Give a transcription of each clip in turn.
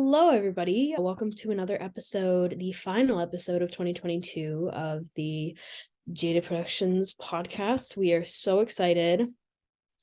Hello, everybody. Welcome to another episode, the final episode of 2022 of the Jaded Productions podcast. We are so excited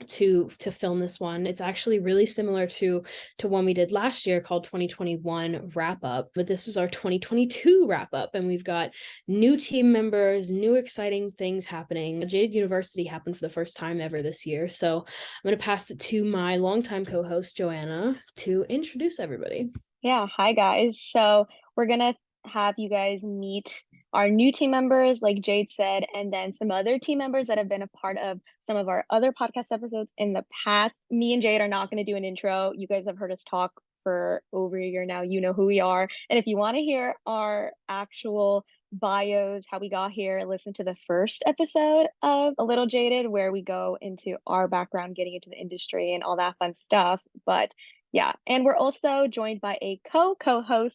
to film this one. It's actually really similar to one we did last year called 2021 wrap up, but this is our 2022 wrap up, and we've got new team members, new exciting things happening. Jaded University happened for the first time ever this year, so I'm going to pass it to my longtime co-host Joanna to introduce everybody. Yeah, hi guys. So we're gonna have you guys meet our new team members, like Jade said, and then some other team members that have been a part of some of our other podcast episodes in the past. Me and Jade are not going to do an intro. You guys have heard us talk for over a year now. You know who we are. And if you want to hear our actual bios, how we got here, listen to the first episode of A Little Jaded, where we go into our background, getting into the industry and all that fun stuff. But yeah, and we're also joined by a co-host,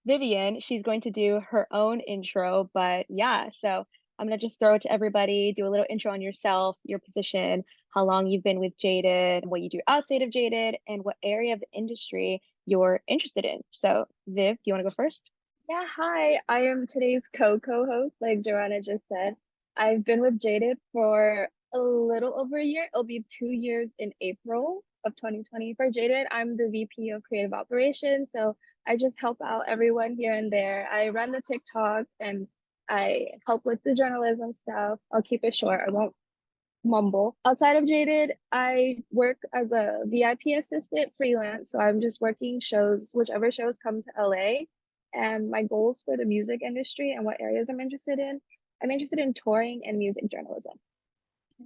Vivian. She's going to do her own intro, but yeah, so I'm gonna just throw it to everybody, do a little intro on yourself, your position, how long you've been with Jaded, what you do outside of Jaded, and what area of the industry you're interested in. So Viv, do you want to go first? Yeah, hi. I am today's co-host, like Joanna just said. I've been with Jaded for a little over a year. It'll be 2 years in April of 2020. For Jaded, I'm the VP of Creative Operations, so I just help out everyone here and there. I run the TikTok and I help with the journalism stuff. I'll keep it short. I won't mumble. Outside of Jaded, I work as a VIP assistant freelance. So I'm just working shows, whichever shows come to LA. And my goals for the music industry and what areas I'm interested in touring and music journalism.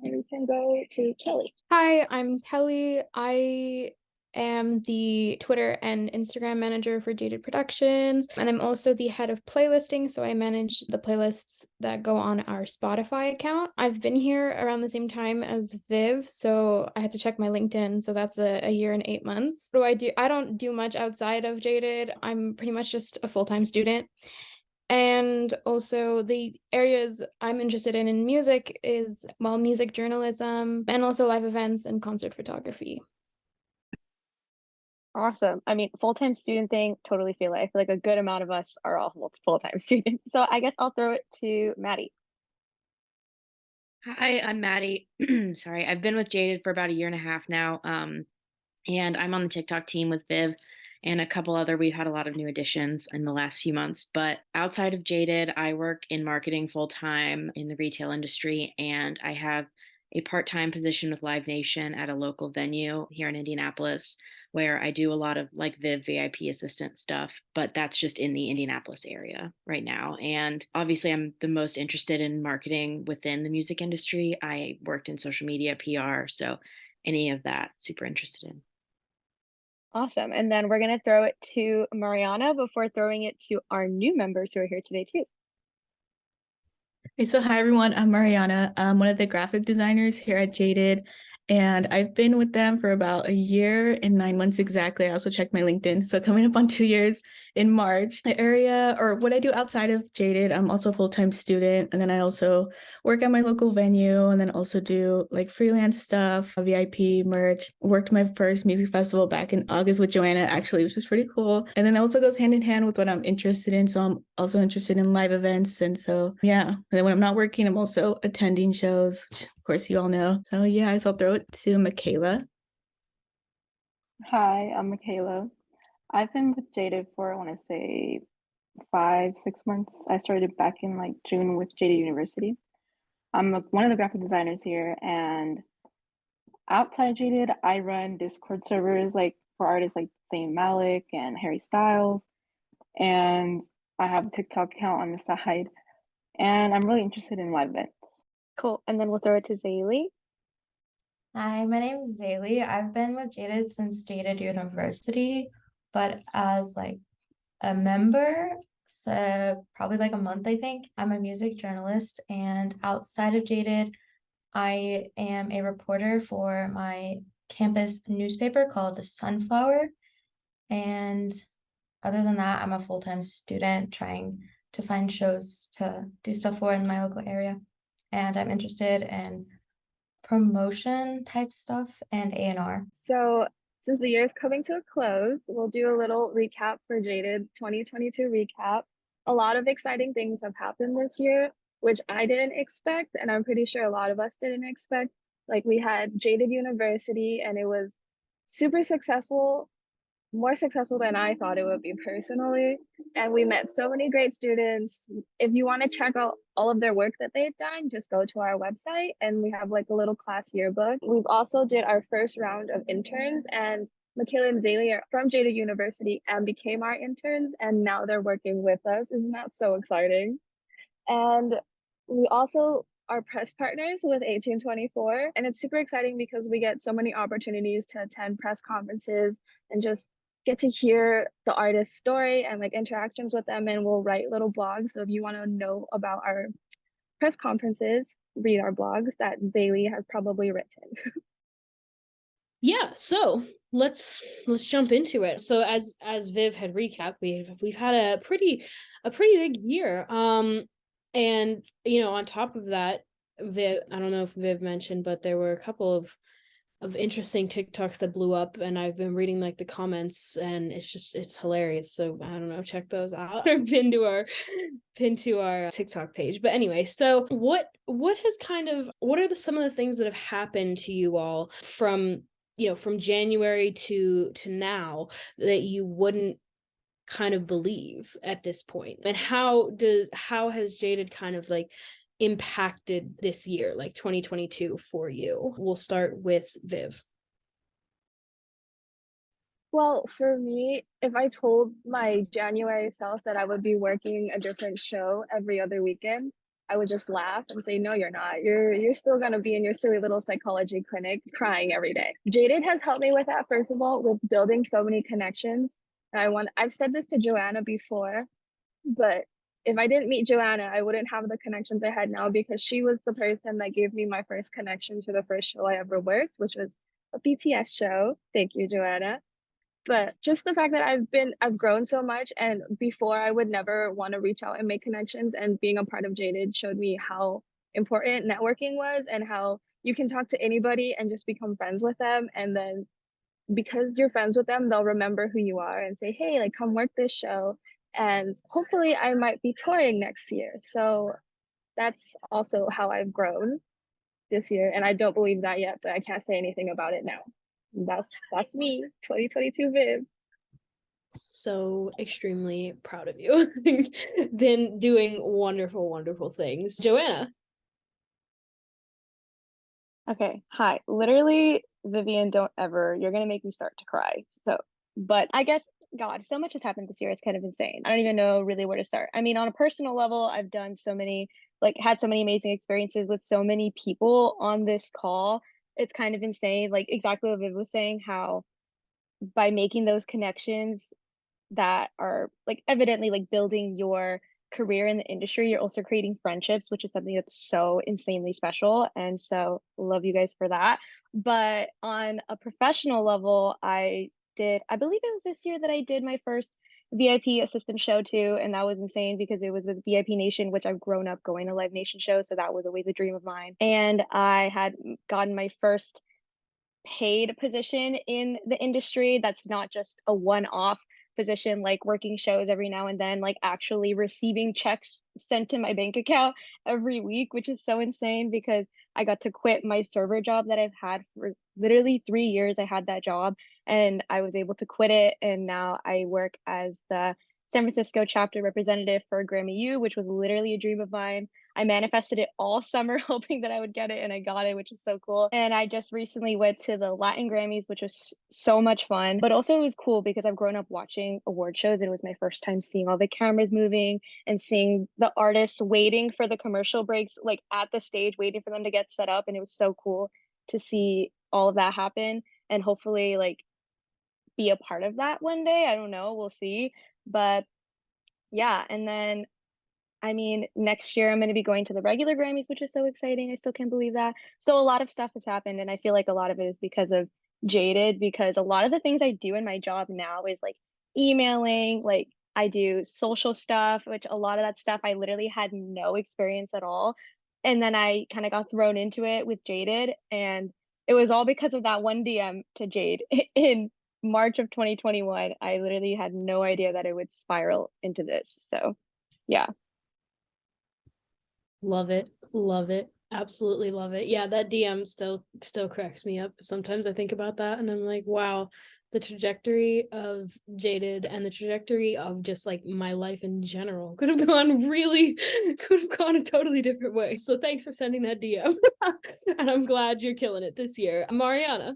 And we can go to Kelly. Hi, I'm Kelly. I am the Twitter and Instagram manager for Jaded Productions, and I'm also the head of playlisting, so I manage the playlists that go on our Spotify account. I've been here around the same time as Viv, so I had to check my LinkedIn, so that's a year and 8 months. What do I do? I don't do much outside of Jaded. I'm pretty much just a full-time student. And also the areas I'm interested in music is, well, music journalism and also live events and concert photography. Awesome. I mean, full-time student thing, totally feel it. I feel like a good amount of us are all full-time students. So I guess I'll throw it to Maddie. Hi, I'm Maddie. Sorry, I've been with Jaded for about a year and a half now. And I'm on the TikTok team with Viv and a couple other. We've had a lot of new additions in the last few months. But outside of Jaded, I work in marketing full time in the retail industry, and I have a part-time position with Live Nation at a local venue here in Indianapolis, where I do a lot of like Viv VIP assistant stuff, but that's just in the Indianapolis area right now. And obviously I'm the most interested in marketing within the music industry. I worked in social media, PR, so any of that, super interested in. Awesome. And then we're going to throw it to Mariana before throwing it to our new members who are here today too. Hey, so hi everyone, I'm Mariana. I'm one of the graphic designers here at Jaded, and I've been with them for about a year and 9 months exactly. I also checked my LinkedIn, so coming up on 2 years in March. The area, or what I do outside of Jaded, I'm also a full-time student, and then I also work at my local venue, and then also do like freelance stuff, VIP merch. Worked my first music festival back in August with Joanna, actually, which was pretty cool. And then it also goes hand in hand with what I'm interested in, so I'm also interested in live events, and so yeah. And then when I'm not working, I'm also attending shows, which of course you all know. So yeah, so I'll throw it to Michaela. Hi, I'm Michaela. I've been with Jaded for, I want to say, 5-6 months. I started back in like June with Jaded University. I'm one of the graphic designers here, and outside of Jaded, I run Discord servers like for artists like Zayn Malik and Harry Styles, and I have a TikTok account on the side, and I'm really interested in live events. Cool. And then we'll throw it to Zaylee. Hi, my name is Zaylee. I've been with Jaded since Jaded University, but as like a member, so probably like a month, I think. I'm a music journalist, and outside of Jaded, I am a reporter for my campus newspaper called The Sunflower. And other than that, I'm a full-time student trying to find shows to do stuff for in my local area. And I'm interested in promotion type stuff and A&R. So since the year is coming to a close, we'll do a little recap for Jaded 2022 recap. A lot of exciting things have happened this year, which I didn't expect, and I'm pretty sure a lot of us didn't expect. Like, we had Jaded University, and it was super successful, more successful than I thought it would be personally. And we met so many great students. If you want to check out all of their work that they've done, just go to our website, and we have like a little class yearbook. We've also did our first round of interns, and Michaela and Zaylee are from Jaded University and became our interns, and now they're working with us. Isn't that so exciting? And we also are press partners with 1824, and it's super exciting because we get so many opportunities to attend press conferences and just get to hear the artist's story and like interactions with them, and we'll write little blogs. So if you want to know about our press conferences, read our blogs that Zaylee has probably written. Yeah, so let's jump into it. So as Viv had recapped, we've had a pretty big year. And you know, on top of that, Viv, I don't know if Viv mentioned, but there were a couple of interesting TikToks that blew up, and I've been reading like the comments, and it's hilarious. So I don't know, check those out or pin to our TikTok page. But anyway, so what has kind of, what are some of the things that have happened to you all from, you know, from January to now that you wouldn't kind of believe at this point? And how has Jaded kind of like impacted this year, like 2022, for you? We'll start with Viv. Well, for me, if I told my January self that I would be working a different show every other weekend, I would just laugh and say, no, you're not. You're still gonna be in your silly little psychology clinic crying every day. Jaded has helped me with that, first of all, with building so many connections. I've said this to Joanna before, but if I didn't meet Joanna, I wouldn't have the connections I had now, because she was the person that gave me my first connection to the first show I ever worked, which was a BTS show. Thank you, Joanna. But just the fact that I've grown so much, and before I would never want to reach out and make connections, and being a part of Jaded showed me how important networking was, and how you can talk to anybody and just become friends with them, and then because you're friends with them, they'll remember who you are and say, hey, like, come work this show, and hopefully I might be touring next year. So that's also how I've grown this year, and I don't believe that yet, but I can't say anything about it now. That's me, 2022 Viv. So extremely proud of you. Then doing wonderful things. Joanna. Okay, hi. Literally, Vivian, don't ever, you're gonna make me start to cry. So, but I guess, God, so much has happened this year. It's kind of insane. I don't even know really where to start. I mean, on a personal level, I've done so many, like, had so many amazing experiences with so many people on this call. It's kind of insane. Like, exactly what Viv was saying, how by making those connections that are like evidently like building your career in the industry, you're also creating friendships, which is something that's so insanely special. And so love you guys for that. But on a professional level, I believe it was this year that I did my first VIP assistant show too. And that was insane because it was with VIP Nation, which I've grown up going to Live Nation shows. So that was always a dream of mine. And I had gotten my first paid position in the industry that's not just a one-off position, like working shows every now and then, like actually receiving checks sent to my bank account every week, which is so insane because I got to quit my server job that I've had for literally 3 years. I had that job and I was able to quit it, and now I work as the San Francisco chapter representative for Grammy U, which was literally a dream of mine. I manifested it all summer hoping that I would get it, and I got it, which is so cool. And I just recently went to the Latin Grammys, which was so much fun. But also it was cool because I've grown up watching award shows. It was my first time seeing all the cameras moving and seeing the artists waiting for the commercial breaks, like at the stage, waiting for them to get set up. And it was so cool to see all of that happen, and hopefully like be a part of that one day. I don't know, we'll see. But yeah, and then I mean, next year I'm going to be going to the regular Grammys, which is so exciting. I still can't believe that. So a lot of stuff has happened, and I feel like a lot of it is because of Jaded, because a lot of the things I do in my job now is like emailing, like I do social stuff, which a lot of that stuff I literally had no experience at all. And then I kind of got thrown into it with Jaded, and it was all because of that one DM to Jade in March of 2021, I literally had no idea that it would spiral into this. So yeah. Love it. Love it. Absolutely love it. Yeah, that DM still cracks me up. Sometimes I think about that and I'm like, wow, the trajectory of Jaded and the trajectory of just like my life in general could have gone a totally different way. So thanks for sending that DM. And I'm glad you're killing it this year. Mariana.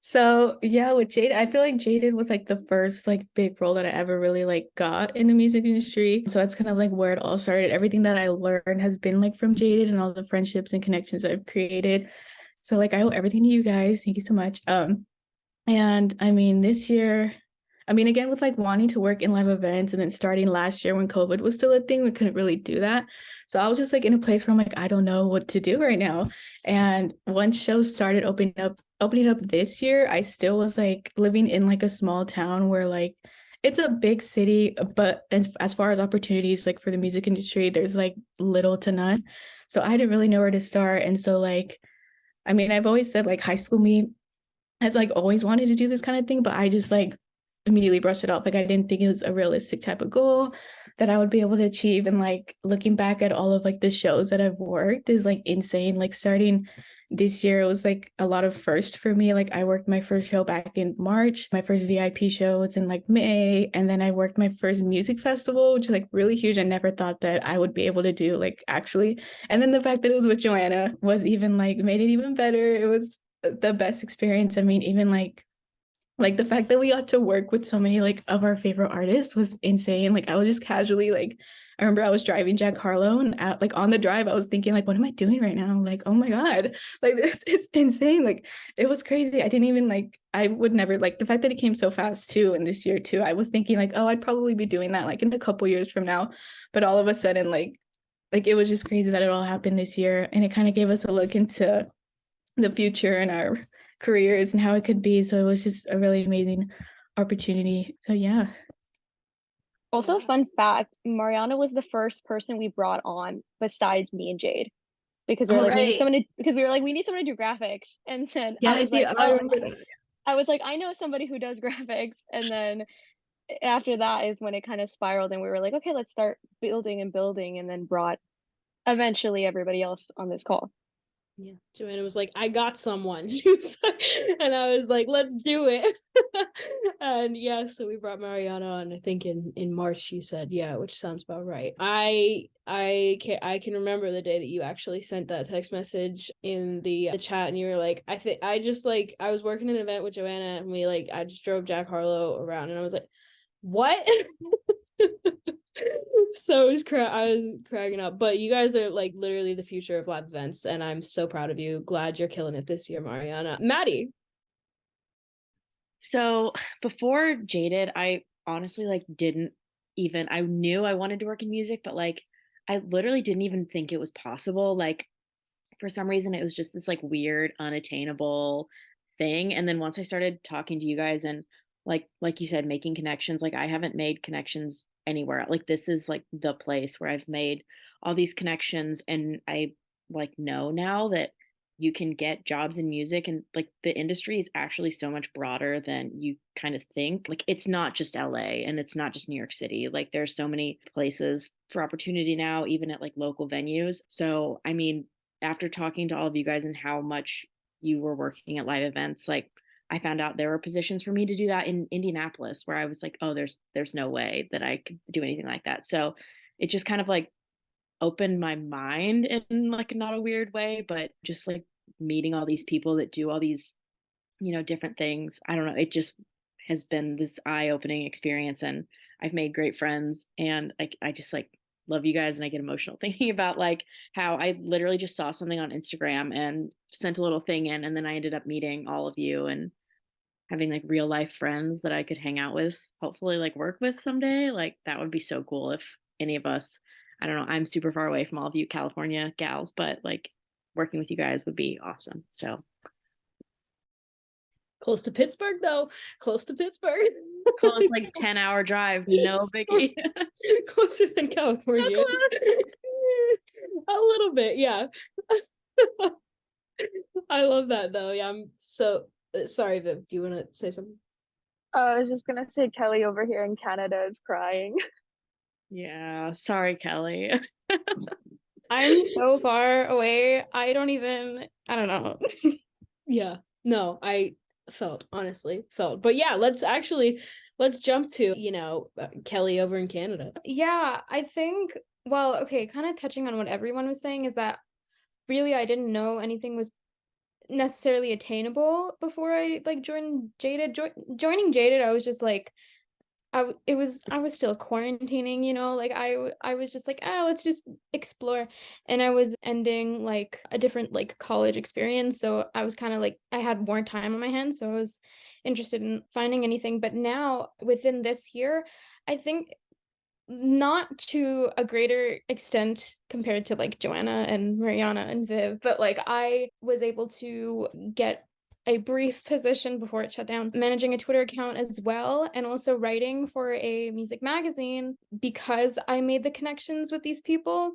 So yeah, with Jade, I feel like Jaded was like the first like big role that I ever really like got in the music industry. So that's kind of like where it all started. Everything that I learned has been like from Jaded and all the friendships and connections I've created. So like I owe everything to you guys. Thank you so much. And I mean this year, I mean again with like wanting to work in live events and then starting last year when COVID was still a thing, we couldn't really do that. So I was just like in a place where I'm like, I don't know what to do right now. And once shows started opening up this year, I still was like living in like a small town where like it's a big city, but as far as opportunities like for the music industry, there's like little to none. So I didn't really know where to start. And so like, I mean, I've always said like high school me has like always wanted to do this kind of thing, but I just like immediately brushed it off. Like I didn't think it was a realistic type of goal that I would be able to achieve. And like looking back at all of like the shows that I've worked is like insane. Like starting this year, it was like a lot of first for me. Like I worked my first show back in March. My first VIP show was in like May. And then I worked my first music festival, which is like really huge. I never thought that I would be able to do like actually. And then the fact that it was with Joanna was even like made it even better. It was the best experience. I mean, even like the fact that we got to work with so many like of our favorite artists was insane. Like I was just casually like I remember I was driving Jack Harlow and like on the drive I was thinking like what am I doing right now? Like oh my god. Like this is insane. Like it was crazy. I didn't even like I would never like the fact that it came so fast too and this year too. I was thinking like oh I'd probably be doing that like in a couple years from now. But all of a sudden like it was just crazy that it all happened this year and it kind of gave us a look into the future and our careers and how it could be. So it was just a really amazing opportunity. So yeah. Also, fun fact, Mariana was the first person we brought on besides me and Jade. Because we were like, we need someone to because we were like, we need someone to do graphics. And then Yeah, I was like, I remember that. I was like, I know somebody who does graphics. And then after that is when it kind of spiraled and we were like, okay, let's start building and building and then brought eventually everybody else on this call. Yeah, Joanna was like, I got someone. She was like, and I was like, let's do it. And yeah, so we brought Mariana on, I think in March, you said, yeah, which sounds about right. I can remember the day that you actually sent that text message in the chat and you were like, I was working an event with Joanna and I just drove Jack Harlow around and I was like, what? So I was cracking up, but you guys are like literally the future of live events and I'm so proud of you. Glad you're killing it this year, Mariana. Maddie. So before Jaded, I honestly like didn't even I knew I wanted to work in music, but like I literally didn't even think it was possible. Like for some reason it was just this like weird, unattainable thing. And then once I started talking to you guys and like you said, making connections, like I haven't made connections anywhere. Like this is like the place where I've made all these connections and I like know now that you can get jobs in music and like the industry is actually so much broader than you kind of think. Like it's not just LA and it's not just New York City. Like there's so many places for opportunity now, even at like local venues. So I mean, after talking to all of you guys and how much you were working at live events, like I found out there were positions for me to do that in Indianapolis where I was like, oh, there's no way that I could do anything like that. So it just kind of like opened my mind in like not a weird way, but just like meeting all these people that do all these, different things. I don't know. It just has been this eye-opening experience and I've made great friends and I just like love you guys and I get emotional thinking about like how I literally just saw something on Instagram and sent a little thing in and then I ended up meeting all of you and having like real life friends that I could hang out with, hopefully like work with someday. Like that would be so cool if any of us, I don't know, I'm super far away from all of you California gals, but like working with you guys would be awesome. So Close to Pittsburgh though. Close to Pittsburgh. Close like 10-hour drive, no biggie. Closer than California. A little bit, yeah. I love that though. Yeah, I'm so Sorry, Viv, do you want to say something? I was just gonna say Kelly over here in Canada is crying. Yeah, sorry, Kelly. I'm so far away. I don't know. Yeah, no, I honestly felt. But yeah, let's jump to, Kelly over in Canada. Yeah, I think, well, okay, kind of touching on what everyone was saying is that really I didn't know anything was necessarily attainable before I like joined Jaded. Joining Jaded, I was just like, I was still quarantining, like I was just like, let's just explore. And I was ending like a different like college experience, so I was kind of like I had more time on my hands, so I was interested in finding anything. But now within this year, I think not to a greater extent compared to like Joanna and Mariana and Viv, but like I was able to get a brief position before it shut down, managing a Twitter account as well, and also writing for a music magazine because I made the connections with these people.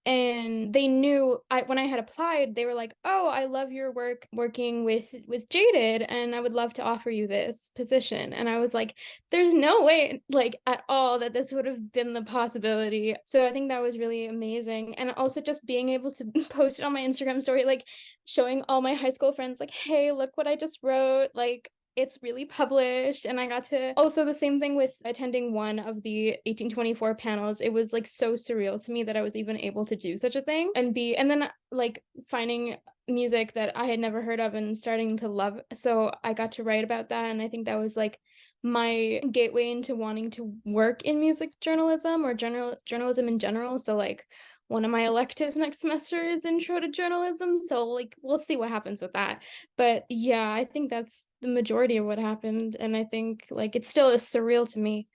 And they knew when I had applied, they were like, "Oh, I love your work working with Jaded, and I would love to offer you this position." And I was like, "There's no way, like at all, that this would have been the possibility." So I think that was really amazing, and also just being able to post it on my Instagram story, like showing all my high school friends, like, "Hey, look what I just wrote!" Like it's really published. And I got to also the same thing with attending one of the 1824 panels. It was like so surreal to me that I was even able to do such a thing and then like finding music that I had never heard of and starting to love. So I got to write about that, and I think that was like my gateway into wanting to work in music journalism or journalism in general. So like one of my electives next semester is intro to journalism, so like we'll see what happens with that. But yeah, I think that's the majority of what happened, and I think like it still is surreal to me.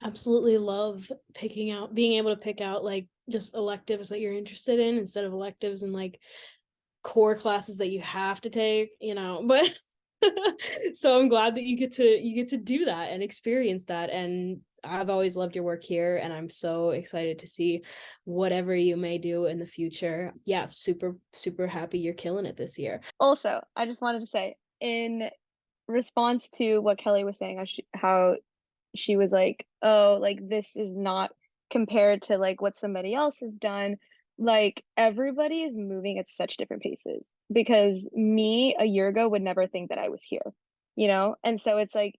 Absolutely love being able to pick out like just electives that you're interested in instead of electives and like core classes that you have to take, but so I'm glad that you get to do that and experience that. And I've always loved your work here, and I'm so excited to see whatever you may do in the future. Yeah, super, super happy you're killing it this year. Also, I just wanted to say, in response to what Kelly was saying, how she was like, oh, like this is not compared to like what somebody else has done. Like everybody is moving at such different paces, because me a year ago would never think that I was here, And so it's like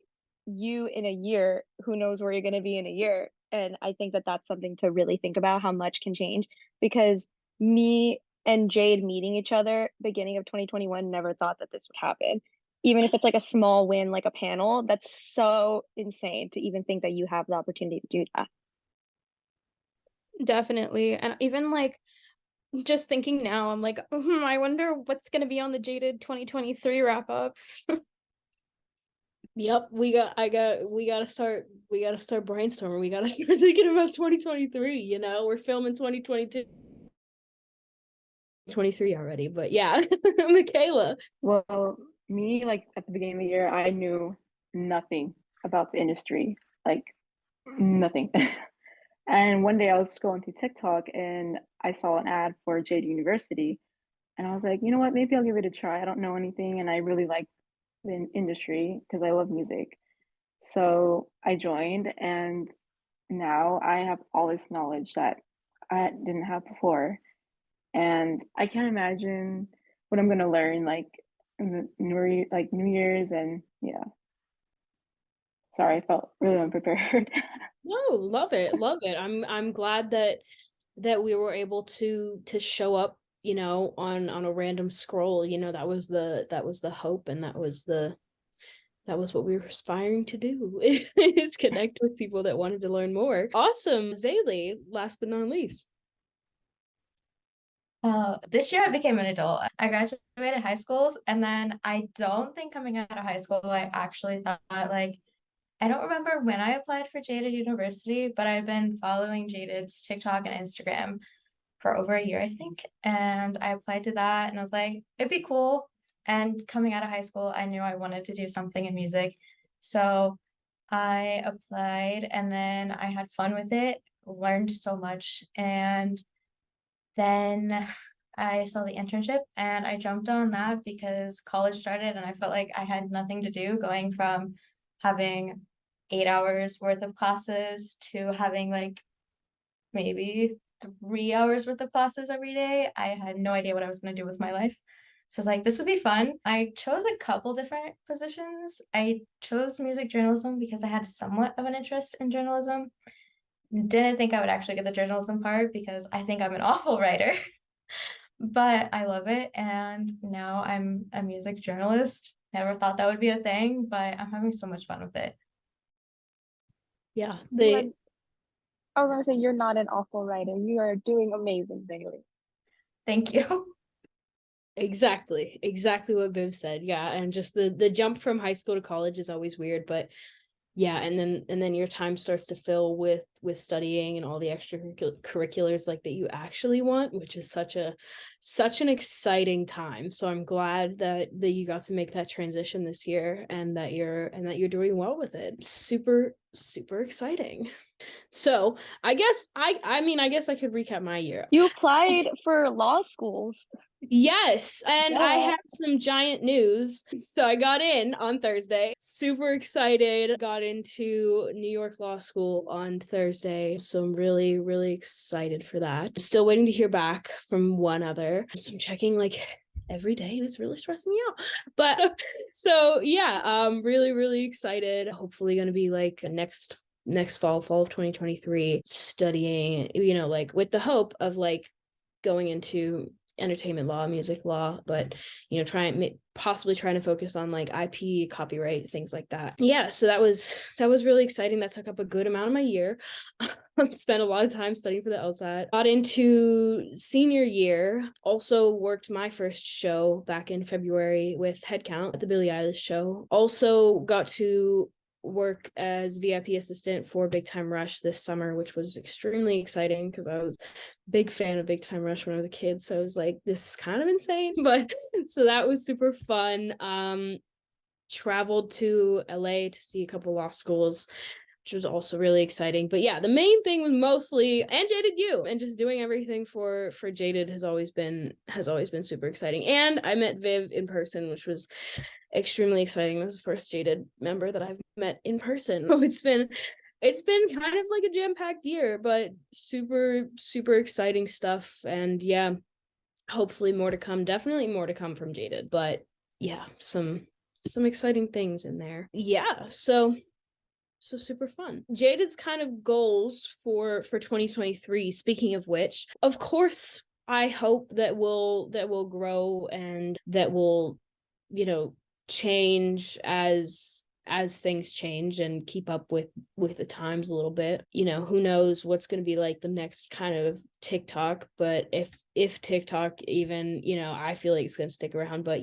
you in a year, who knows where you're going to be in a year. And I think that that's something to really think about, how much can change, because me and Jade meeting each other beginning of 2021, never thought that this would happen. Even if it's like a small win, like a panel, that's so insane to even think that you have the opportunity to do that. Definitely. And even like just thinking now, I'm like, I wonder what's going to be on the Jaded 2023 wrap up. Yep, we gotta start brainstorming. We gotta start thinking about 2023. We're filming 2022 23 already, but yeah. Michaela. Well, me, like at the beginning of the year, I knew nothing about the industry, like nothing. And one day I was scrolling through TikTok and I saw an ad for Jade University, and I was like, you know what, maybe I'll give it a try. I don't know anything, and I really like the industry because I love music. So I joined, and now I have all this knowledge that I didn't have before. And I can't imagine what I'm gonna learn like in the New Year's. And yeah. Sorry, I felt really unprepared. No, love it. I'm glad that we were able to show up, on a random scroll. That was the hope, and that was what we were aspiring to do, is connect with people that wanted to learn more. Awesome. Zaylee, last but not least. This year I became an adult. I graduated high schools, and then I don't think coming out of high school I actually thought like I don't remember when I applied for Jaded University, but I've been following Jaded's TikTok and Instagram for over a year, I think. And I applied to that, and I was like, it'd be cool. And coming out of high school, I knew I wanted to do something in music. So I applied, and then I had fun with it, learned so much. And then I saw the internship and I jumped on that because college started and I felt like I had nothing to do, going from having 8 hours worth of classes to having like maybe 3 hours worth of classes every day. I had no idea what I was going to do with my life. So I was like, this would be fun. I chose a couple different positions. I chose music journalism because I had somewhat of an interest in journalism. Didn't think I would actually get the journalism part because I think I'm an awful writer, but I love it. And now I'm a music journalist. Never thought that would be a thing, but I'm having so much fun with it. Yeah, I was gonna say you're not an awful writer. You are doing amazing, Bailey. Thank you. exactly what Viv said. Yeah, and just the jump from high school to college is always weird, but yeah, and then your time starts to fill with studying and all the extracurriculars like that you actually want, which is such an exciting time. So I'm glad that you got to make that transition this year, and that you're doing well with it. Super exciting. So I guess I guess I could recap my year. You applied for law schools. Yes, and I Yeah. have some giant news. So I got in on Thursday. Super excited. Got into New York Law School on Thursday. So I'm really excited for that. Still waiting to hear back from one other. So I'm checking like every day, and it's really stressing me out. But so yeah, really excited. Hopefully gonna be like next fall of 2023, studying, like with the hope of like going into entertainment law, music law, but possibly trying to focus on like IP, copyright, things like that. Yeah, so that was really exciting. That took up a good amount of my year. Spent a lot of time studying for the LSAT. Got into senior year, also worked my first show back in February with Headcount at the Billie Eilish show. Also got to work as VIP assistant for Big Time Rush this summer, which was extremely exciting because I was a big fan of Big Time Rush when I was a kid. So I was like, this is kind of insane. But so that was super fun. Traveled to LA to see a couple law schools, which was also really exciting. But yeah, the main thing was mostly and Jaded U, and just doing everything for Jaded has always been super exciting. And I met Viv in person, which was extremely exciting. That was the first Jaded member that I've met in person. So it's been kind of like a jam-packed year, but super exciting stuff. And yeah, hopefully more to come. Definitely more to come from Jaded, but yeah, some exciting things in there. Yeah, so super fun. Jaded's kind of goals for 2023, speaking of which, of course, I hope that we'll grow and that will, change as things change and keep up with the times a little bit. Who knows what's going to be like the next kind of TikTok, but if TikTok even, I feel like it's going to stick around, but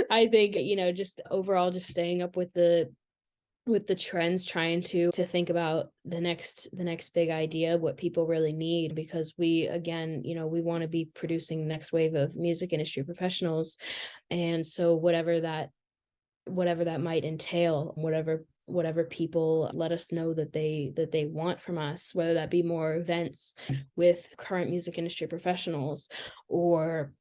I think, just overall just staying up with the trends, trying to think about the next big idea, what people really need, because we, again, we want to be producing the next wave of music industry professionals. And so whatever that might entail, whatever people let us know that they want from us, whether that be more events with current music industry professionals, or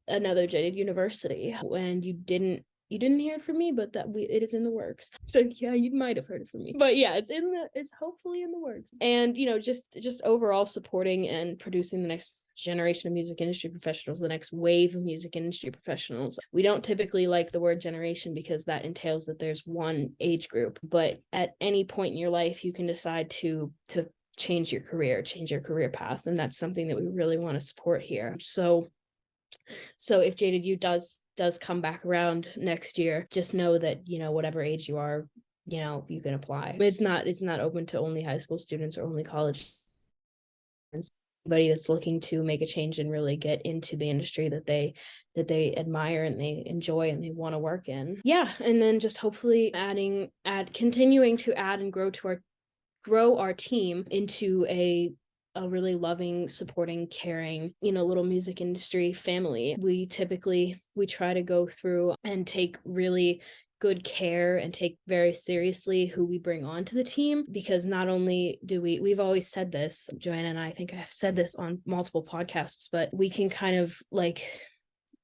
another Jaded University. And you didn't hear it from me, but it is in the works. So yeah, you might have heard it from me, but yeah, it's hopefully in the works. And just overall supporting and producing the next generation of music industry professionals, the next wave of music industry professionals. We don't typically like the word generation because that entails that there's one age group, but at any point in your life you can decide to change your career path, and that's something that we really want to support here. So if Jaded U does come back around next year, just know that whatever age you are, you can apply. It's not open to only high school students or only college students. Anybody that's looking to make a change and really get into the industry that they admire and they enjoy and they want to work in. Yeah, and then just hopefully continuing to add and grow our team into a really loving, supporting, caring, little music industry family. We try to go through and take really good care and take very seriously who we bring onto the team, because not only do we've always said this, Joanna and I think I've said this on multiple podcasts, but we can kind of like,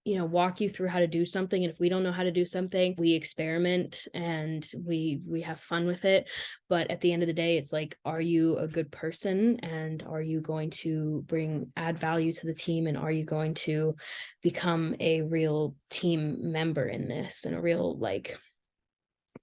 you know, walk you through how to do something, and if we don't know how to do something, we experiment and we have fun with it. But at the end of the day, it's like, are you a good person, and are you going to add value to the team, and are you going to become a real team member in this, and a real, like,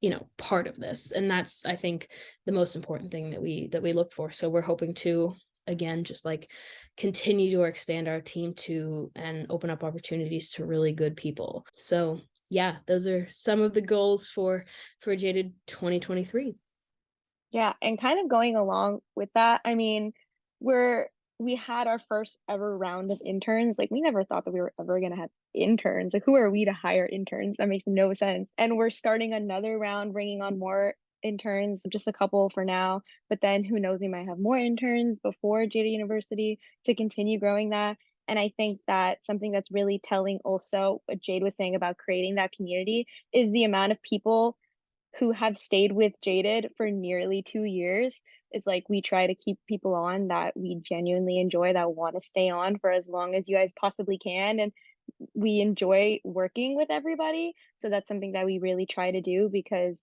you know, part of this. And that's, I think, the most important thing that we look for. So we're hoping to, again, just like continue to expand our team to and open up opportunities to really good people. So yeah, those are some of the goals for Jaded 2023. Yeah, and kind of going along with that, I mean, we had our first ever round of interns. Like, we never thought that we were ever gonna have interns. Like, who are we to hire interns? That makes no sense. And we're starting another round, bringing on more interns, just a couple for now. But then who knows, we might have more interns before Jada University to continue growing that. And I think that something that's really telling also, what Jade was saying about creating that community, is the amount of people who have stayed with Jaded for nearly 2 years. It's like, we try to keep people on that we genuinely enjoy, that want to stay on for as long as you guys possibly can. And we enjoy working with everybody. So that's something that we really try to do, because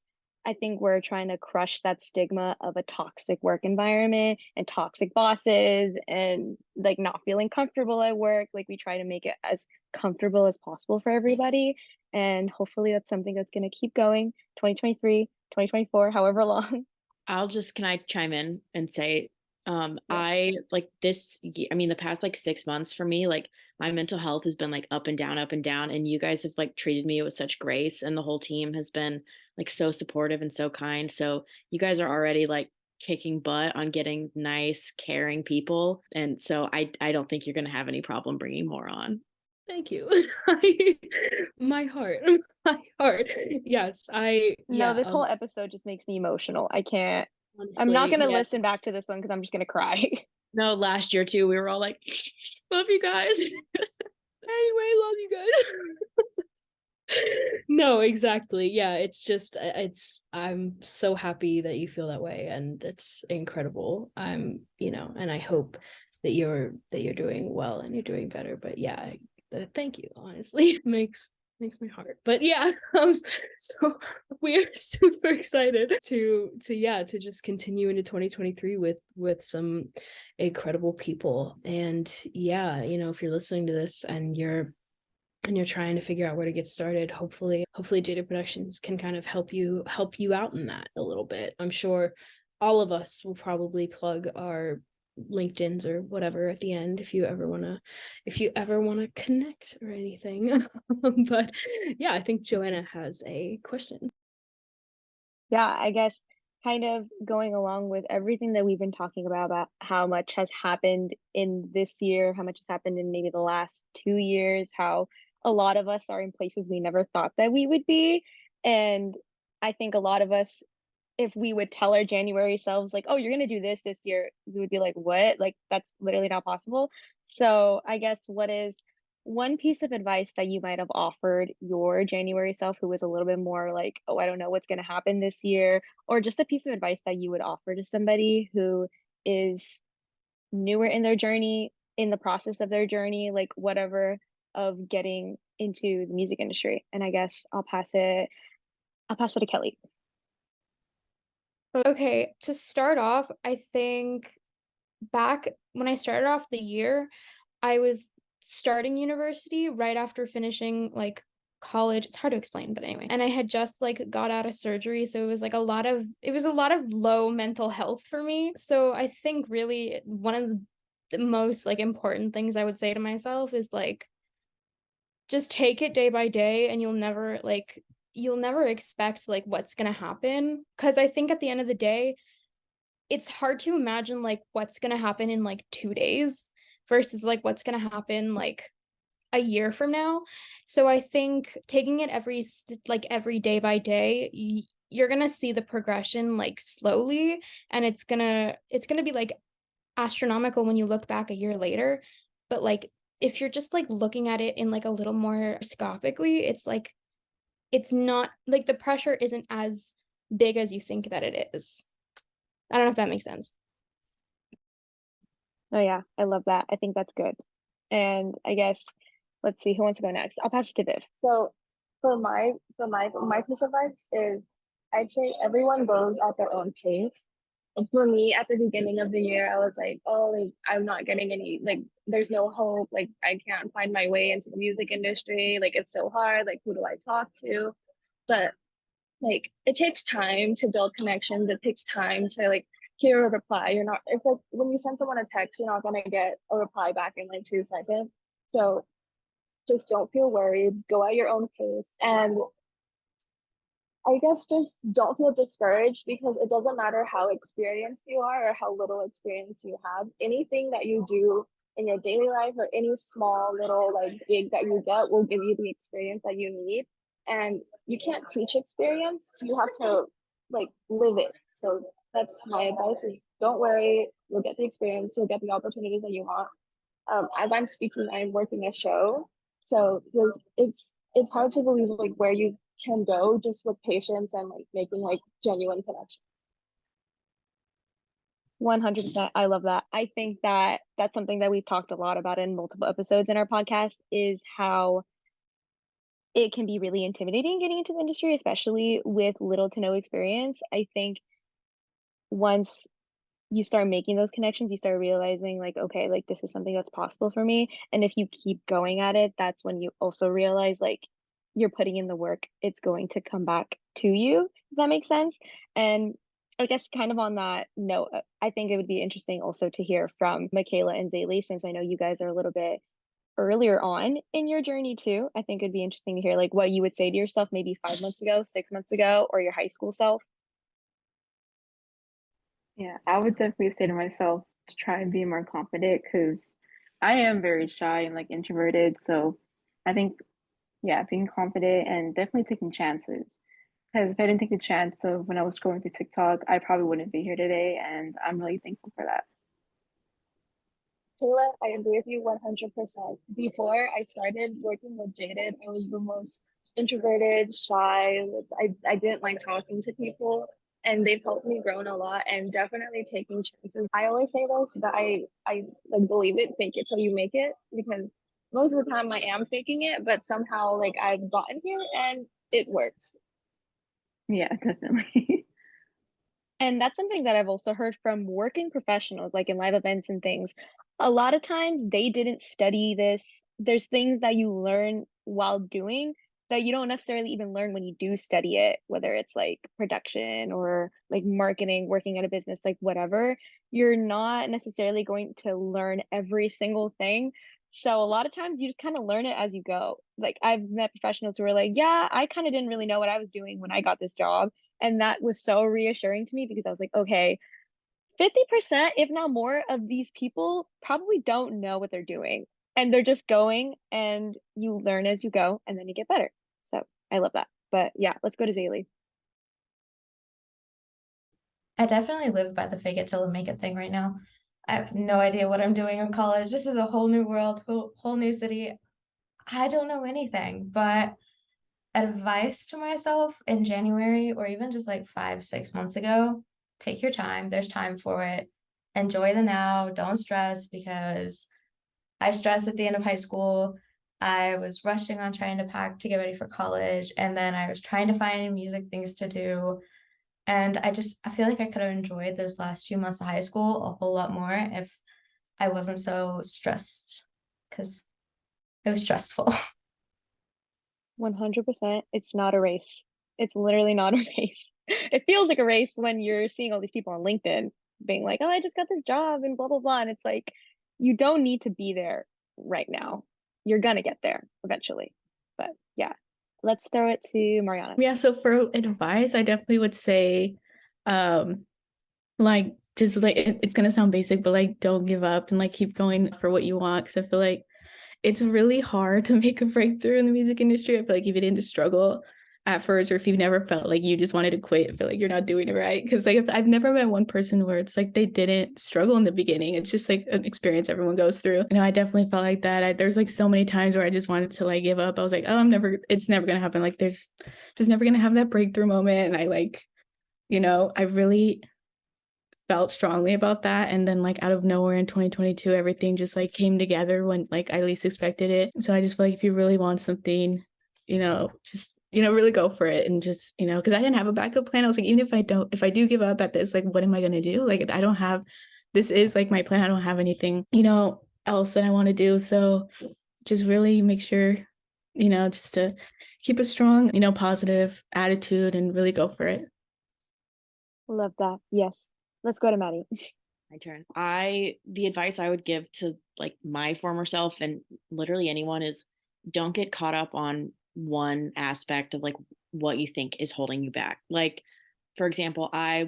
I think we're trying to crush that stigma of a toxic work environment and toxic bosses and like not feeling comfortable at work. Like, we try to make it as comfortable as possible for everybody. And hopefully that's something that's going to keep going 2023, 2024, however long. Can I chime in and say, Yeah. I like this, I mean, the past like 6 months for me, like my mental health has been like up and down, and you guys have like treated me with such grace, and the whole team has been like so supportive and so kind. So you guys are already like kicking butt on getting nice, caring people. And so I don't think you're going to have any problem bringing more on. Thank you. My heart. My heart. Yes, No, this whole episode just makes me emotional. I can't. honestly, I'm not going to yeah. listen back to this one because I'm just going to cry. No, last year too, we were all like, love you guys. Anyway, love you guys. No, exactly. Yeah, it's just, I'm so happy that you feel that way, and it's incredible. You know, and I hope that you're doing well and you're doing better. But yeah, thank you, honestly. Makes my heart. But yeah, so we are super excited to just continue into 2023 with some incredible people. And yeah, you know, if you're listening to this and you're trying to figure out where to get started, hopefully Jaded Productions can kind of help you out in that a little bit. I'm sure all of us will probably plug our LinkedIn's or whatever at the end if you ever want to connect or anything. But yeah, I think Joanna has a question. Yeah, I guess kind of going along with everything that we've been talking about how much has happened in this year, how much has happened in maybe the last 2 years, how a lot of us are in places we never thought that we would be. And I think a lot of us, if we would tell our January selves, like, oh, you're going to do this year, we would be like, what? Like, that's literally not possible. So I guess, what is one piece of advice that you might have offered your January self, who was a little bit more like, oh, I don't know what's going to happen this year, or just a piece of advice that you would offer to somebody who is newer in their journey, in the process of their journey, like whatever, of getting into the music industry? And I guess I'll pass it to Kelly. Okay, to start off, I think back when I started off the year, I was starting university right after finishing like college. It's hard to explain, but anyway. And I had just like got out of surgery, so it was like a lot of low mental health for me. So I think really one of the most like important things I would say to myself is like, just take it day by day, and you'll never expect like what's going to happen, because I think at the end of the day, it's hard to imagine like what's going to happen in like 2 days versus like what's going to happen like a year from now. So I think taking it every day by day, you're going to see the progression like slowly, and it's going to be like astronomical when you look back a year later. But like, if you're just like looking at it in like a little more scopically, it's like it's not like the pressure isn't as big as you think that it is. I don't know if that makes sense. Oh yeah, I love that. I think that's good. And I guess let's see who wants to go next. I'll pass it to Viv. So my piece of advice is I'd say everyone goes at their own pace. And for me, at the beginning of the year, I was like, oh, like I'm not getting any, like there's no hope, like I can't find my way into the music industry, like it's so hard, like who do I talk to? But like it takes time to build connections. It takes time to like hear a reply. You're not, it's like when you send someone a text, you're not gonna get a reply back in like 2 seconds. So just don't feel worried, go at your own pace, and I guess just don't feel discouraged because it doesn't matter how experienced you are or how little experience you have. Anything that you do in your daily life or any small little like gig that you get will give you the experience that you need. And you can't teach experience, you have to like live it. So that's my advice is don't worry, you'll get the experience, you'll get the opportunities that you want. As I'm speaking, I'm working a show. So it's hard to believe like where you can go just with patience and like making like genuine connections. 100%. I love that. I think that that's something that we've talked a lot about in multiple episodes in our podcast is how it can be really intimidating getting into the industry, especially with little to no experience. I think once you start making those connections, you start realizing like, okay, like this is something that's possible for me. And if you keep going at it, that's when you also realize like you're putting in the work, it's going to come back to you. Does that make sense? And I guess kind of on that note, I think it would be interesting also to hear from Michaela and Zaylee, since I know you guys are a little bit earlier on in your journey too. I think it'd be interesting to hear like what you would say to yourself maybe 5 months ago, 6 months ago, or your high school self. Yeah, I would definitely say to myself to try and be more confident because I am very shy and like introverted. So I think, yeah, being confident and definitely taking chances. Because if I didn't take the chance of when I was scrolling through TikTok, I probably wouldn't be here today. And I'm really thankful for that. Taylor, I agree with you 100%. Before I started working with Jaded, I was the most introverted, shy. I didn't like talking to people, and they've helped me grow a lot and definitely taking chances. I always say this, but I like believe it, fake it till you make it, because most of the time I am faking it, but somehow like I've gotten here and it works. Yeah, definitely. And that's something that I've also heard from working professionals, like in live events and things. A lot of times they didn't study this. There's things that you learn while doing that you don't necessarily even learn when you do study it, whether it's like production or like marketing, working at a business, like whatever. You're not necessarily going to learn every single thing. So a lot of times you just kind of learn it as you go. Like I've met professionals who are like, yeah, I kind of didn't really know what I was doing when I got this job, and that was so reassuring to me because I was like, okay, 50%, if not more, of these people probably don't know what they're doing. And they're just going and you learn as you go and then you get better. So I love that. But yeah, let's go to Zaylee. I definitely live by the fake it till I make it thing right now. I have no idea what I'm doing in college. This is a whole new world, whole new city. I don't know anything, but advice to myself in January or even just like 5, 6 months ago, take your time. There's time for it. Enjoy the now. Don't stress because I stressed at the end of high school. I was rushing on trying to pack to get ready for college. And then I was trying to find music things to do. And I feel like I could have enjoyed those last few months of high school a whole lot more if I wasn't so stressed because it was stressful. 100%. It's not a race. It's literally not a race. It feels like a race when you're seeing all these people on LinkedIn being like, oh, I just got this job and blah, blah, blah. And it's like, you don't need to be there right now. You're going to get there eventually. But yeah, let's throw it to Mariana. Yeah, so for advice, I definitely would say, like, just like it's gonna sound basic, but like, don't give up and like keep going for what you want. Because I feel like it's really hard to make a breakthrough in the music industry. I feel like if you didn't struggle, at first, or if you've never felt like you just wanted to quit, feel like you're not doing it right. Because like, if I've never met one person where it's like they didn't struggle in the beginning. It's just like an experience everyone goes through. I definitely felt like that. There's like so many times where I just wanted to like give up. I was like, oh, it's never gonna happen. Like there's just never gonna have that breakthrough moment. And I like, I really felt strongly about that. And then like out of nowhere in 2022, everything just like came together when like I least expected it. So I just feel like if you really want something, just really go for it. And just because I didn't have a backup plan. I was like, even if I do give up at this, like what am I going to do? Like I don't have, this is like my plan. I don't have anything else that I want to do. So just really make sure just to keep a strong positive attitude and really go for it. Love that. Yes. Let's go to Maddie. My turn. The advice I would give to like my former self and literally anyone is don't get caught up on one aspect of like what you think is holding you back. Like, for example, I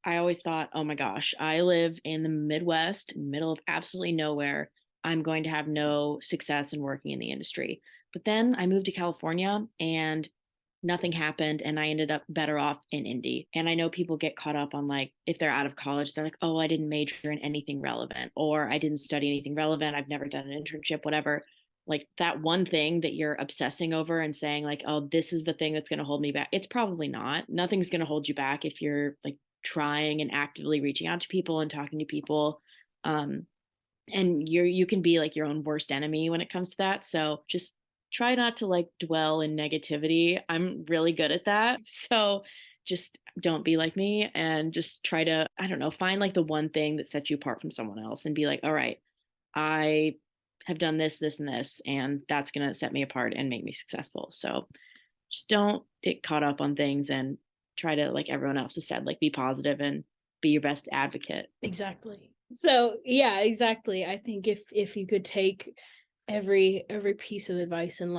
always thought, oh my gosh, I live in the Midwest, middle of absolutely nowhere. I'm going to have no success in working in the industry. But then I moved to California and nothing happened and I ended up better off in indie. And I know people get caught up on like, if they're out of college, they're like, oh, I didn't major in anything relevant, or I didn't study anything relevant. I've never done an internship, whatever. Like that one thing that you're obsessing over and saying like, oh, this is the thing that's going to hold me back. It's probably not. Nothing's going to hold you back if you're like trying and actively reaching out to people and talking to people. And you can be like your own worst enemy when it comes to that. So just try not to like dwell in negativity. I'm really good at that. So just don't be like me and just try to, I don't know, find like the one thing that sets you apart from someone else and be like, all right, I have done this, this, and this, and that's going to set me apart and make me successful. So just don't get caught up on things and try to, like everyone else has said, like be positive and be your best advocate. Exactly. So yeah, exactly. I think if you could take every piece of advice and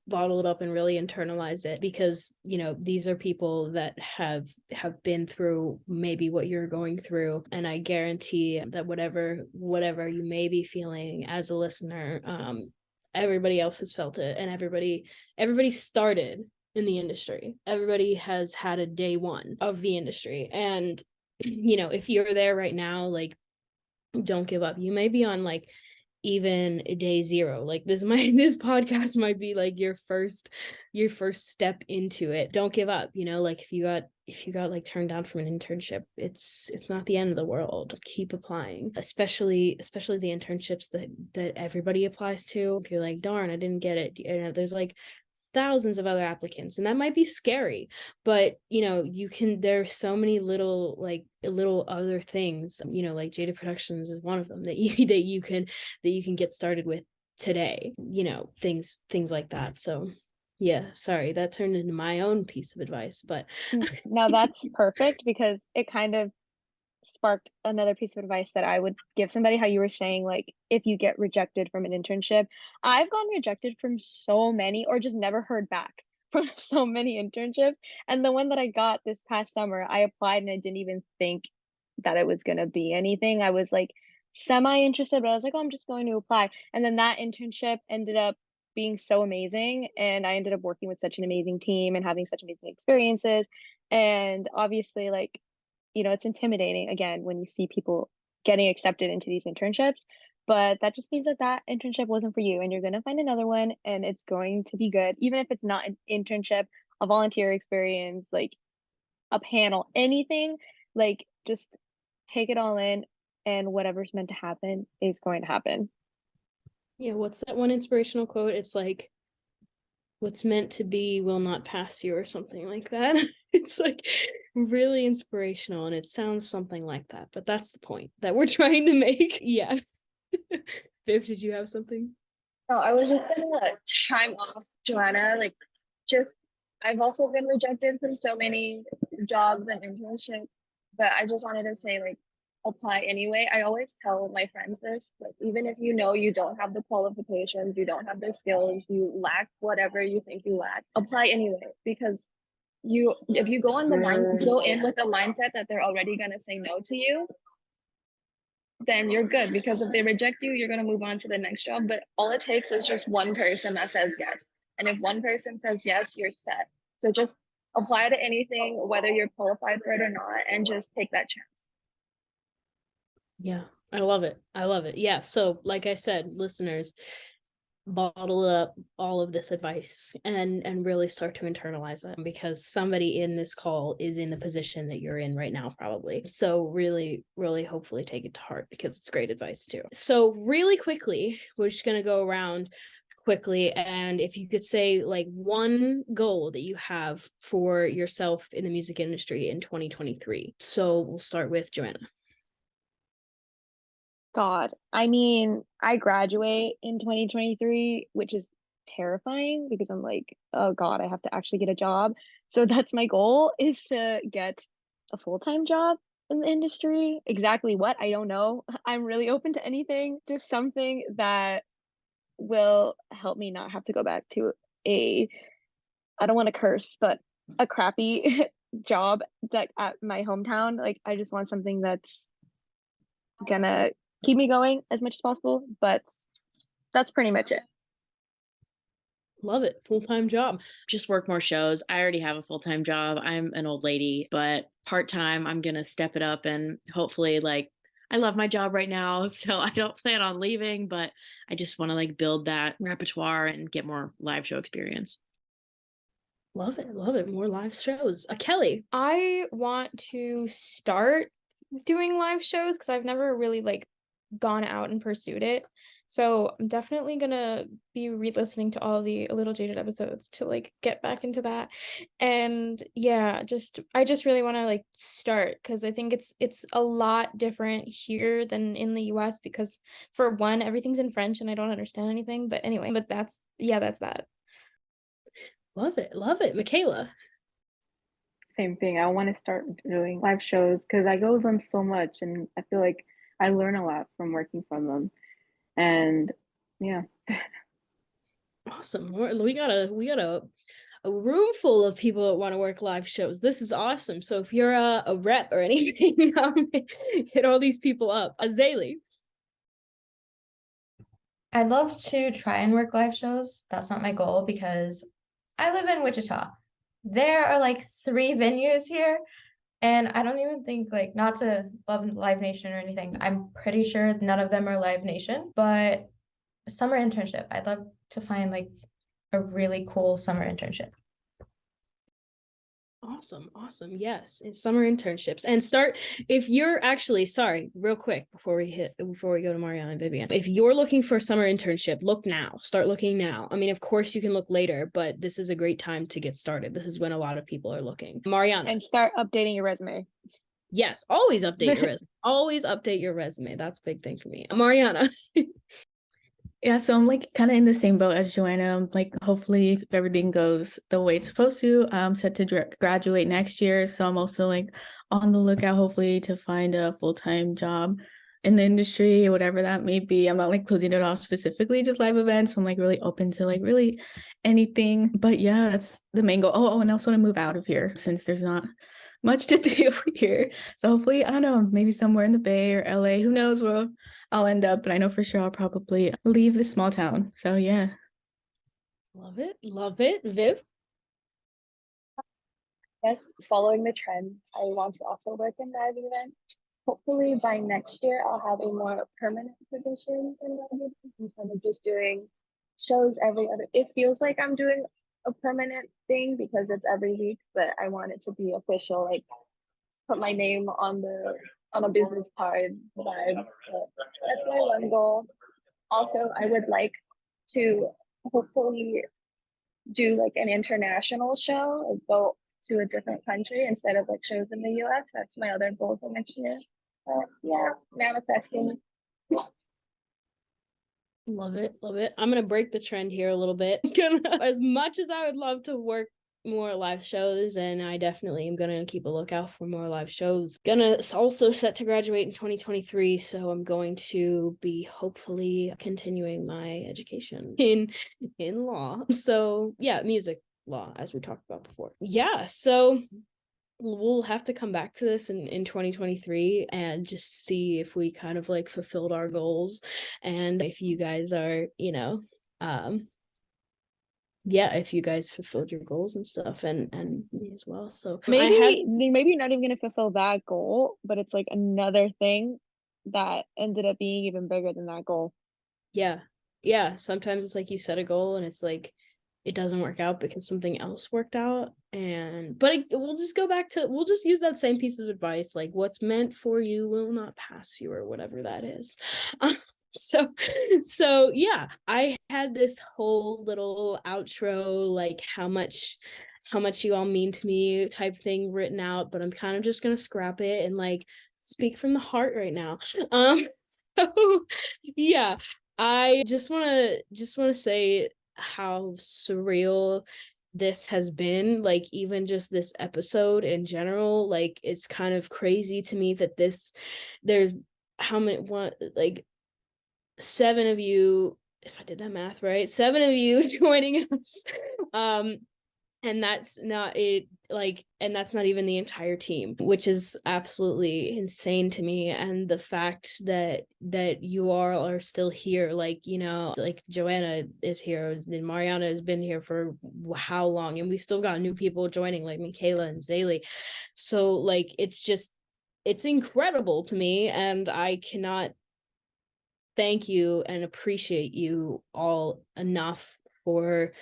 bottle it up and really internalize it, because these are people that have been through maybe what you're going through, and I guarantee that whatever you may be feeling as a listener, everybody else has felt it, and everybody started in the industry. Everybody has had a day one of the industry, and if you're there right now, like don't give up. You may be on like even day zero. Like this podcast might be like your first step into it. Don't give up. Like if you got like turned down from an internship, it's not the end of the world. Keep applying, especially the internships that everybody applies to. If you're like, darn, I didn't get it, there's like thousands of other applicants, and that might be scary, but there's so many little other things, like Jaded Productions is one of them that you can get started with today, things like that. So yeah, sorry, that turned into my own piece of advice, but now that's perfect, because it kind of sparked another piece of advice that I would give somebody. How you were saying, like, if you get rejected from an internship, I've gotten rejected from so many, or just never heard back from so many internships. And the one that I got this past summer, I applied and I didn't even think that it was going to be anything. I was like semi interested, but I was like, oh, I'm just going to apply. And then that internship ended up being so amazing, and I ended up working with such an amazing team and having such amazing experiences. And obviously, like, it's intimidating again when you see people getting accepted into these internships, but that just means that internship wasn't for you, and you're going to find another one, and it's going to be good. Even if it's not an internship, a volunteer experience, like a panel, anything, like just take it all in, and whatever's meant to happen is going to happen. Yeah, what's that one inspirational quote? It's like, what's meant to be will not pass you, or something like that. It's like really inspirational, and it sounds something like that, but that's the point that we're trying to make. Yeah. Viv, did you have something? No, I was just gonna chime off Joanna. Like, I've also been rejected from so many jobs and internships, but I just wanted to say, like, apply anyway. I always tell my friends this, like, even if you don't have the qualifications, you don't have the skills, you lack whatever you think you lack, apply anyway, because if you go in with the mindset that they're already gonna say no to you, then you're good, because if they reject you, you're going to move on to the next job. But all it takes is just one person that says yes. And if one person says yes, you're set. So just apply to anything, whether you're qualified for it or not, and just take that chance. Yeah, I love it. I love it. Yeah. So, like I said, listeners, bottle up all of this advice and really start to internalize it, because somebody in this call is in the position that you're in right now, probably. So really, really hopefully take it to heart, because it's great advice too. So really quickly, we're just going to go around quickly, and if you could say like one goal that you have for yourself in the music industry in 2023. So we'll start with Joanna. God, I mean, I graduate in 2023, which is terrifying because I'm like, oh God, I have to actually get a job. So that's my goal, is to get a full-time job in the industry. Exactly what, I don't know. I'm really open to anything, just something that will help me not have to go back to a, I don't want to curse, but a crappy job that at my hometown. Like, I just want something that's gonna keep me going as much as possible, but that's pretty much it. Love it. Full-time job. Just work more shows. I already have a full-time job. I'm an old lady, but part-time, I'm going to step it up, and hopefully, like, I love my job right now, so I don't plan on leaving, but I just want to like build that repertoire and get more live show experience. Love it. Love it. More live shows. Kelly. I want to start doing live shows because I've never really like gone out and pursued it. So I'm definitely gonna be re-listening to all the A Little Jaded episodes to like get back into that. And yeah, I just really want to like start, because I think it's a lot different here than in the US, because for one, everything's in French and I don't understand anything. But anyway, that's that. Love it. Love it. Michaela. Same thing. I want to start doing live shows because I go to them so much and I feel like I learn a lot from working from them. And yeah. Awesome. We got a room full of people that want to work live shows. This is awesome. So if you're a rep or anything, hit all these people up. Azalea. I'd love to try and work live shows. That's not my goal because I live in Wichita. There are like 3 venues here, and I don't even think, like, not to love Live Nation or anything. I'm pretty sure none of them are Live Nation, but summer internship. I'd love to find like a really cool summer internship. Awesome. Awesome. Yes. It's summer internships. And start, if you're actually, sorry, real quick before we go to Mariana and Vivian, if you're looking for a summer internship, look now. Start looking now. I mean, of course you can look later, but this is a great time to get started. This is when a lot of people are looking. Mariana. And start updating your resume. Yes, always update your resume. Always update your resume. That's a big thing for me. Mariana. Yeah, so I'm like kind of in the same boat as Joanna. I'm like, hopefully, if everything goes the way it's supposed to, I'm set to graduate next year. So I'm also like on the lookout, hopefully, to find a full-time job in the industry, whatever that may be. I'm not like closing it off specifically, just live events. I'm like really open to like really anything. But yeah, that's the main goal. Oh, and I also want to move out of here since there's not much to do here. So hopefully, I don't know, maybe somewhere in the Bay or LA, who knows where I'll end up, but I know for sure I'll probably leave this small town. So yeah. Love it. Love it. Viv? Yes, following the trend, I want to also work in live event. Hopefully by next year, I'll have a more permanent position in live event instead of just doing shows every other. It feels like I'm doing a permanent thing because it's every week, but I want it to be official, like put my name on a business card vibe. But that's my one goal. Also, I would like to hopefully do like an international show, like go to a different country instead of like shows in the US. That's my other goal for next year. Yeah, manifesting. Love it. Love it. I'm going to break the trend here a little bit. As much as I would love to work more live shows, and I definitely am going to keep a lookout for more live shows. Gonna also set to graduate in 2023, so I'm going to be hopefully continuing my education in law. So yeah, music law, as we talked about before. Yeah, so we'll have to come back to this in 2023 and just see if we kind of like fulfilled our goals, and if you guys are, yeah, if you guys fulfilled your goals and stuff, and me as well. So maybe you're not even gonna fulfill that goal, but it's like another thing that ended up being even bigger than that goal. Yeah, sometimes it's like you set a goal and it's like it doesn't work out because something else worked out. We'll just go back to, we'll just use that same piece of advice, like what's meant for you will not pass you, or whatever that is. So yeah, I had this whole little outro, like how much you all mean to me type thing written out, but I'm kind of just gonna scrap it and like speak from the heart right now. So yeah, I just want to say how surreal this has been, like even just this episode in general. Like it's kind of crazy to me that there's how many, one, like 7 of you, if I did that math right, 7 of you joining us. And that's not it, like, and that's not even the entire team, which is absolutely insane to me. And the fact that you all are still here, like, you know, like Joanna is here and Mariana has been here for how long, and we've still got new people joining, like Michaela and Zaylee. So like it's incredible to me, and I cannot thank you and appreciate you all enough for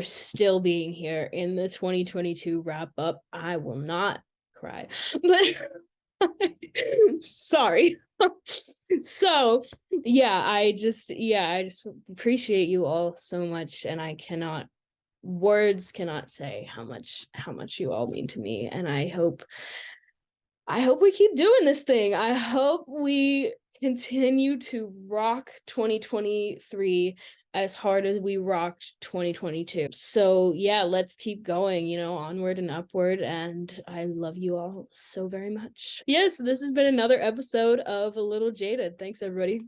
still being here in the 2022 wrap up. I will not cry, but sorry. So yeah, I just appreciate you all so much, and words cannot say how much you all mean to me. And I hope we keep doing this thing. I hope we continue to rock 2023 as hard as we rocked 2022. So yeah, let's keep going, you know, onward and upward. And I love you all so very much. Yes, this has been another episode of A Little Jaded. Thanks, everybody.